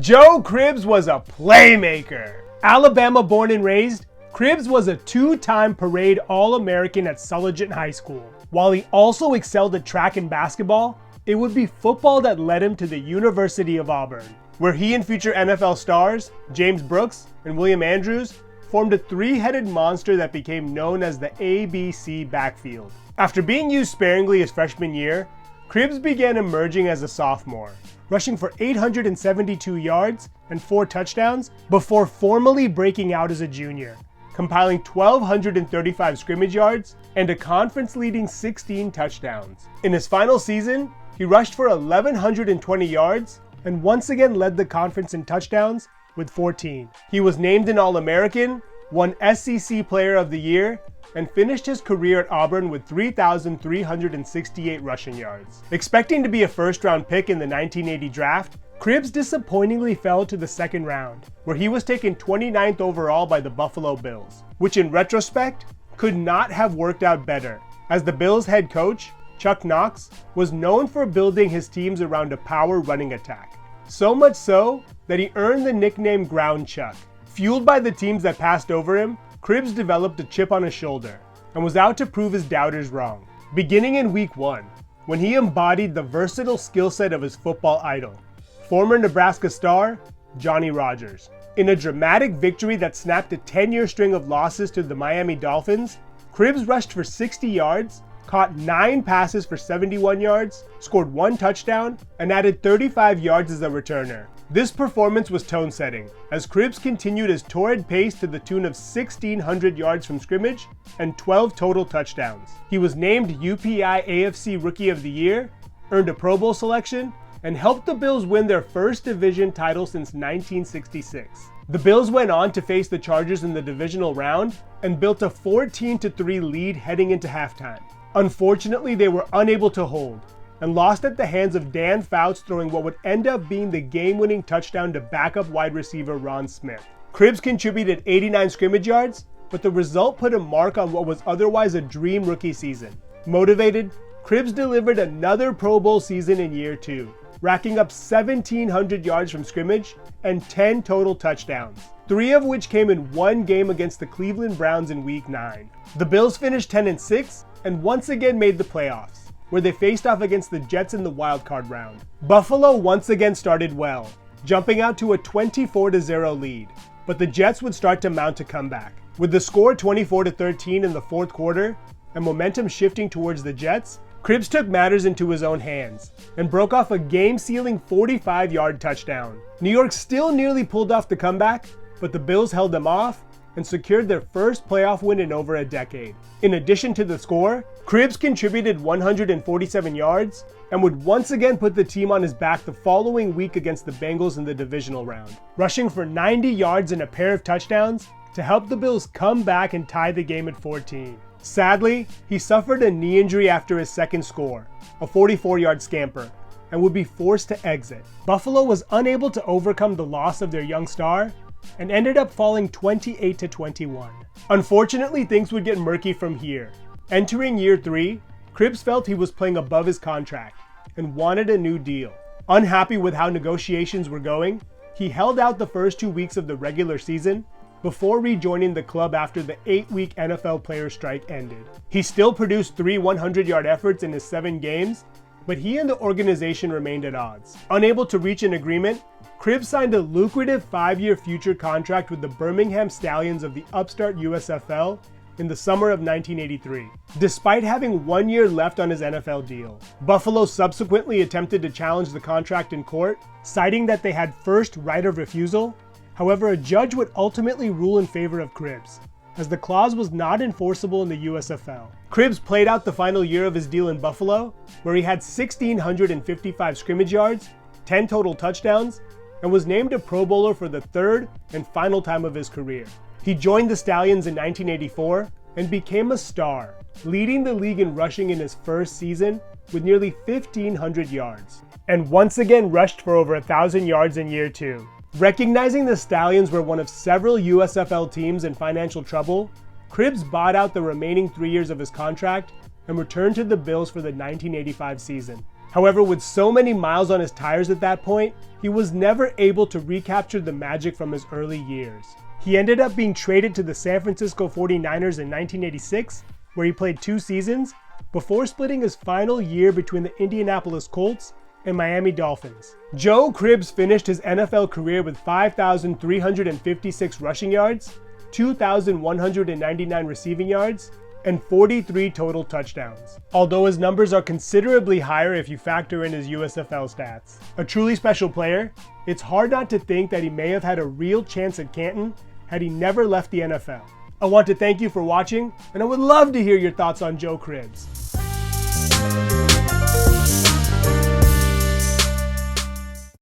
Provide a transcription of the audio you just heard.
Joe Cribbs was a playmaker. Alabama born and raised, Cribbs was a two-time parade All-American at Sulligent High School. While he also excelled at track and basketball, it would be football that led him to the University of Auburn, where he and future NFL stars, James Brooks and William Andrews, formed a three-headed monster that became known as the ABC backfield. After being used sparingly his freshman year, Cribbs began emerging as a sophomore, rushing for 872 yards and 4 touchdowns before formally breaking out as a junior, compiling 1,235 scrimmage yards and a conference-leading 16 touchdowns. In his final season, he rushed for 1,120 yards and once again led the conference in touchdowns with 14. He was named an All-American, won SEC Player of the Year, and finished his career at Auburn with 3,368 rushing yards. Expecting to be a first-round pick in the 1980 draft, Cribbs disappointingly fell to the second round, where he was taken 29th overall by the Buffalo Bills, which in retrospect could not have worked out better, as the Bills head coach, Chuck Knox, was known for building his teams around a power running attack. So much so that he earned the nickname Ground Chuck. Fueled by the teams that passed over him, Cribbs developed a chip on his shoulder and was out to prove his doubters wrong, beginning in week 1, when he embodied the versatile skill set of his football idol, former Nebraska star Johnny Rodgers. In a dramatic victory that snapped a 10-year string of losses to the Miami Dolphins, Cribbs rushed for 60 yards, caught 9 passes for 71 yards, scored 1 touchdown, and added 35 yards as a returner. This performance was tone-setting, as Cribbs continued his torrid pace to the tune of 1,600 yards from scrimmage and 12 total touchdowns. He was named UPI AFC Rookie of the Year, earned a Pro Bowl selection, and helped the Bills win their first division title since 1966. The Bills went on to face the Chargers in the divisional round and built a 14-3 lead heading into halftime. Unfortunately, they were unable to hold and lost at the hands of Dan Fouts throwing what would end up being the game-winning touchdown to backup wide receiver Ron Smith. Cribbs contributed 89 scrimmage yards, but the result put a mark on what was otherwise a dream rookie season. Motivated, Cribbs delivered another Pro Bowl season in year 2, racking up 1,700 yards from scrimmage and 10 total touchdowns, 3 of which came in one game against the Cleveland Browns in week 9. The Bills finished 10-6 and once again made the playoffs, where they faced off against the Jets in the wildcard round. Buffalo once again started well, jumping out to a 24-0 lead, but the Jets would start to mount a comeback. With the score 24-13 in the fourth quarter and momentum shifting towards the Jets, Cribbs took matters into his own hands and broke off a game-sealing 45-yard touchdown. New York still nearly pulled off the comeback, but the Bills held them off and secured their first playoff win in over a decade. In addition to the score, Cribbs contributed 147 yards and would once again put the team on his back the following week against the Bengals in the divisional round, rushing for 90 yards and a pair of touchdowns to help the Bills come back and tie the game at 14. Sadly, he suffered a knee injury after his second score, a 44-yard scamper, and would be forced to exit. Buffalo was unable to overcome the loss of their young star and ended up falling 28-21. Unfortunately, things would get murky from here. Entering year 3, Cribbs felt he was playing above his contract and wanted a new deal. Unhappy with how negotiations were going, he held out the first 2 weeks of the regular season before rejoining the club after the 8-week NFL player strike ended. He still produced 3 100-yard efforts in his 7 games, but he and the organization remained at odds. Unable to reach an agreement, Cribbs signed a lucrative 5-year future contract with the Birmingham Stallions of the upstart USFL in the summer of 1983. Despite having 1 year left on his NFL deal, Buffalo subsequently attempted to challenge the contract in court, citing that they had first right of refusal. However, a judge would ultimately rule in favor of Cribbs, as the clause was not enforceable in the USFL. Cribbs played out the final year of his deal in Buffalo, where he had 1,655 scrimmage yards, 10 total touchdowns, and was named a Pro Bowler for the third and final time of his career. He joined the Stallions in 1984 and became a star, leading the league in rushing in his first season with nearly 1,500 yards, and once again rushed for over 1,000 yards in year 2. Recognizing the Stallions were one of several USFL teams in financial trouble, Cribbs bought out the remaining 3 years of his contract and returned to the Bills for the 1985 season. However, with so many miles on his tires at that point, he was never able to recapture the magic from his early years. He ended up being traded to the San Francisco 49ers in 1986, where he played 2 seasons, before splitting his final year between the Indianapolis Colts and Miami Dolphins. Joe Cribbs finished his NFL career with 5,356 rushing yards, 2,199 receiving yards, and 43 total touchdowns, although his numbers are considerably higher if you factor in his USFL stats. A truly special player, it's hard not to think that he may have had a real chance at Canton had he never left the NFL. I want to thank you for watching, and I would love to hear your thoughts on Joe Cribbs.